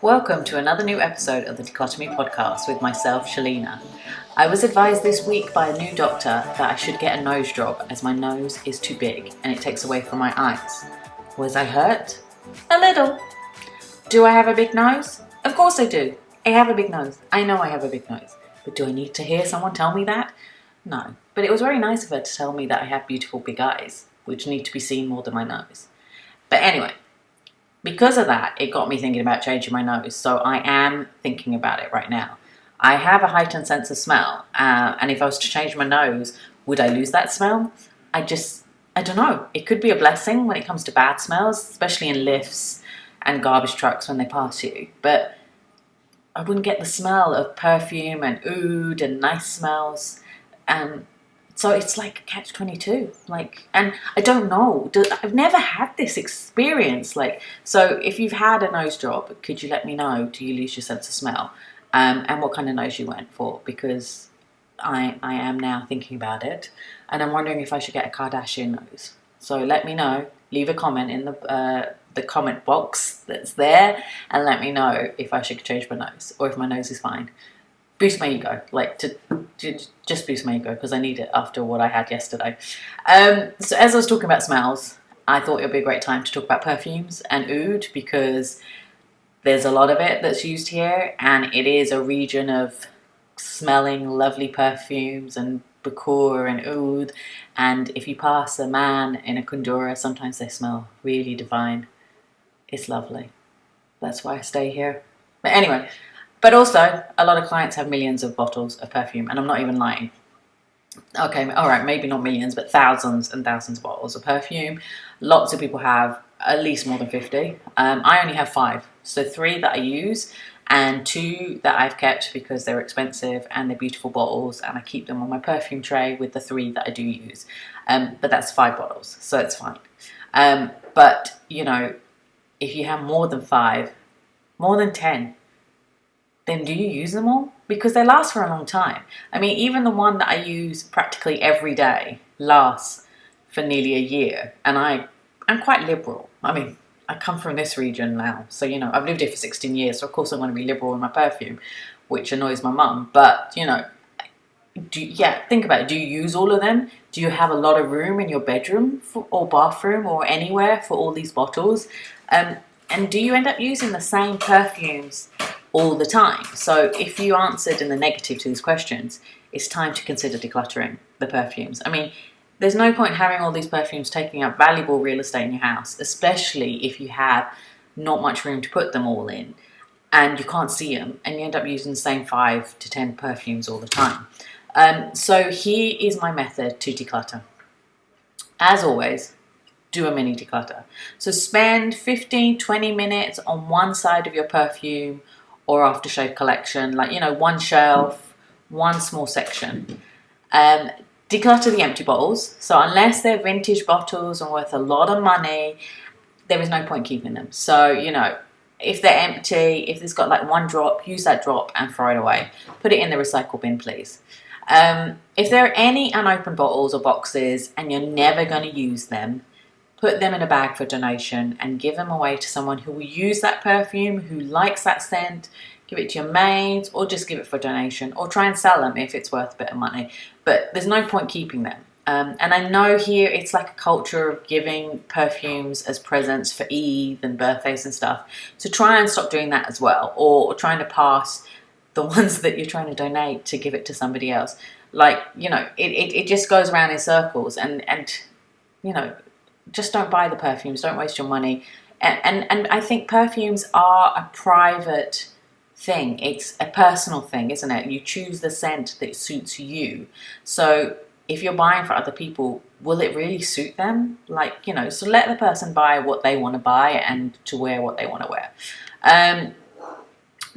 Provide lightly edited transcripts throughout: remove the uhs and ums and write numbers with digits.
Welcome to another new episode of the Decluttering podcast with myself, Shelina. I was advised this week by a new doctor that I should get a nose job as my nose is too big and it takes away from my eyes. Was I hurt? A little. Do I have a big nose? Of course I do. I have a big nose. I know I have a big nose. But do I need to hear someone tell me that? No. But it was very nice of her to tell me that I have beautiful big eyes, which need to be seen more than my nose. But anyway, because of that, it got me thinking about changing my nose. So I am thinking about it right now. I have a heightened sense of smell. And if I was to change my nose, would I lose that smell? I don't know. It could be a blessing when it comes to bad smells, especially in lifts and garbage trucks when they pass you. But I wouldn't get the smell of perfume and oud and nice smells. So it's like a catch-22. And I don't know. I've never had this experience. So if you've had a nose job, could you let me know? Do you lose your sense of smell? And what kind of nose you went for? Because I am now thinking about it, and I'm wondering if I should get a Kardashian nose. So let me know. Leave a comment in the comment box that's there, and let me know if I should change my nose or if my nose is fine. Boost my ego, to just boost my ego, because I need it after what I had yesterday. So as I was talking about smells, I thought it would be a great time to talk about perfumes and oud, because there's a lot of it that's used here, and it is a region of smelling lovely perfumes and bouquet and oud. And if you pass a man in a kundura, sometimes they smell really divine. It's lovely. That's why I stay here. But anyway. But also, a lot of clients have millions of bottles of perfume, and I'm not even lying. Okay, all right, maybe not millions, but thousands and thousands of bottles of perfume. Lots of people have at least more than 50. I only have 5. So 3 that I use and 2 that I've kept because they're expensive and they're beautiful bottles, and I keep them on my perfume tray with the 3 that I do use. But that's 5 bottles, so it's fine. But, if you have more than 5, more than 10, then do you use them all? Because they last for a long time. I mean, even the one that I use practically every day lasts for nearly a year. And I'm quite liberal. I mean, I come from this region now. So, I've lived here for 16 years. So, of course, I'm going to be liberal with my perfume, which annoys my mum. But, think about it. Do you use all of them? Do you have a lot of room in your bedroom or bathroom or anywhere for all these bottles? And do you end up using the same perfumes all the time? So if you answered in the negative to these questions, it's time to consider decluttering the perfumes. I mean, there's no point having all these perfumes taking up valuable real estate in your house, especially if you have not much room to put them all in and you can't see them, and you end up using the same 5 to 10 perfumes all the time. So here is my method to declutter. As always, do a mini declutter. So spend 15-20 minutes on one side of your perfume or aftershave collection, one shelf, one small section. Declutter the empty bottles. So unless they're vintage bottles and worth a lot of money, there is no point keeping them. So, if they're empty, if it's got one drop, use that drop and throw it away. Put it in the recycle bin, please. If there are any unopened bottles or boxes and you're never going to use them, put them in a bag for donation and give them away to someone who will use that perfume, who likes that scent. Give it to your maids, or just give it for donation, or try and sell them if it's worth a bit of money. But there's no point keeping them. And I know here it's like a culture of giving perfumes as presents for Eid and birthdays and stuff. So try and stop doing that as well, or trying to pass the ones that you're trying to donate to give it to somebody else. It just goes around in circles, and just don't buy the perfumes. Don't waste your money. And I think perfumes are a private thing. It's a personal thing, isn't it? You choose the scent that suits you. So if you're buying for other people, will it really suit them? So let the person buy what they want to buy and to wear what they want to wear.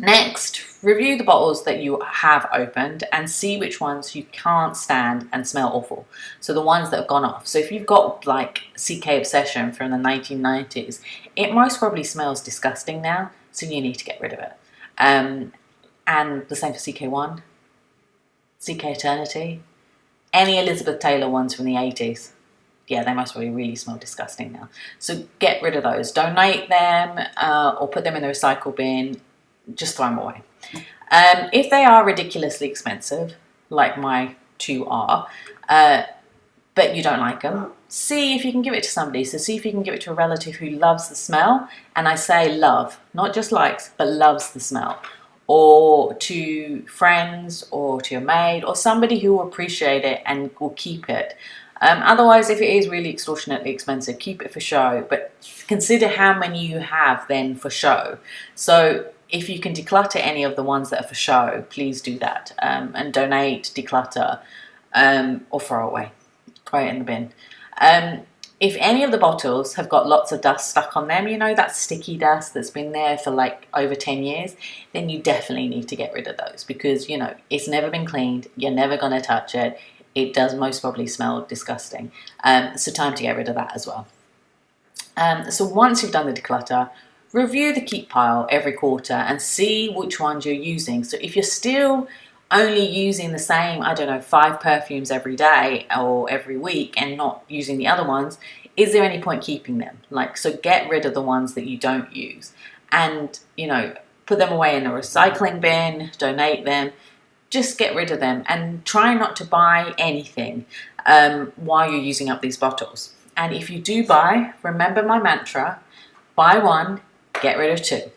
Next, review the bottles that you have opened and see which ones you can't stand and smell awful. So the ones that have gone off. So if you've got CK Obsession from the 1990s, it most probably smells disgusting now, so you need to get rid of it. And the same for CK1, CK Eternity, any Elizabeth Taylor ones from the 80s. Yeah, they must really smell disgusting now. So get rid of those. Donate them or put them in the recycle bin. just throw them away. If they are ridiculously expensive, like my two are, but you don't like them, see if you can give it to somebody. So see if you can give it to a relative who loves the smell, and I say love, not just likes, but loves the smell, or to friends, or to your maid, or somebody who will appreciate it and will keep it. Otherwise, if it is really extortionately expensive, keep it for show, but consider how many you have then for show. So if you can declutter any of the ones that are for show, please do that, and donate, declutter, or throw away. Throw it in the bin. If any of the bottles have got lots of dust stuck on them, you know, that sticky dust that's been there for like over 10 years, then you definitely need to get rid of those, because, you know, it's never been cleaned, you're never going to touch it, it does most probably smell disgusting. So time to get rid of that as well. So once you've done the declutter, review the keep pile every quarter and see which ones you're using. So if you're still only using the same, I don't know, 5 perfumes every day or every week and not using the other ones, is there any point keeping them? Like, so get rid of the ones that you don't use and, you know, put them away in a recycling bin, donate them, just get rid of them, and try not to buy anything while you're using up these bottles. And if you do buy, remember my mantra, buy one, get rid of 2.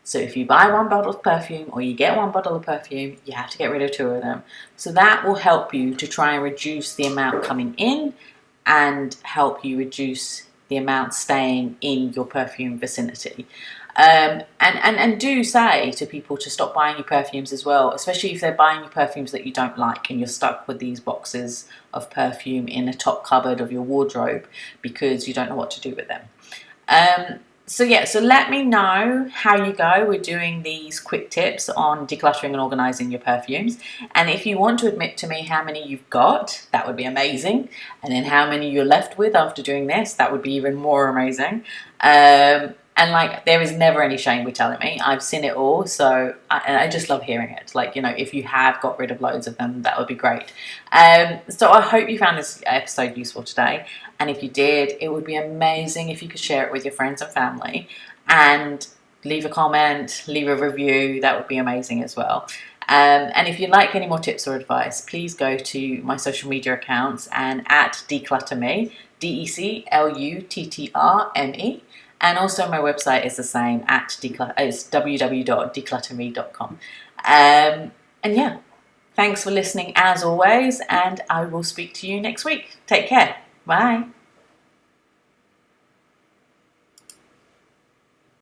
So if you buy 1 bottle of perfume or you get 1 bottle of perfume, you have to get rid of 2 of them. So that will help you to try and reduce the amount coming in and help you reduce the amount staying in your perfume vicinity. And do say to people to stop buying you perfumes as well, especially if they're buying you perfumes that you don't like and you're stuck with these boxes of perfume in a top cupboard of your wardrobe because you don't know what to do with them. So let me know how you go with doing these quick tips on decluttering and organising your perfumes. And if you want to admit to me how many you've got, that would be amazing. And then how many you're left with after doing this, that would be even more amazing. And like, there is never any shame with telling me. I've seen it all, so I just love hearing it. Like, you know, if you have got rid of loads of them, that would be great. So I hope you found this episode useful today. And if you did, it would be amazing if you could share it with your friends and family. And leave a comment, leave a review. That would be amazing as well. And if you'd like any more tips or advice, please go to my social media accounts and at declutterme, DECLUTTRME. And also my website is the same, it's www.declutterme.com. And yeah, thanks for listening as always, and I will speak to you next week. Take care. Bye.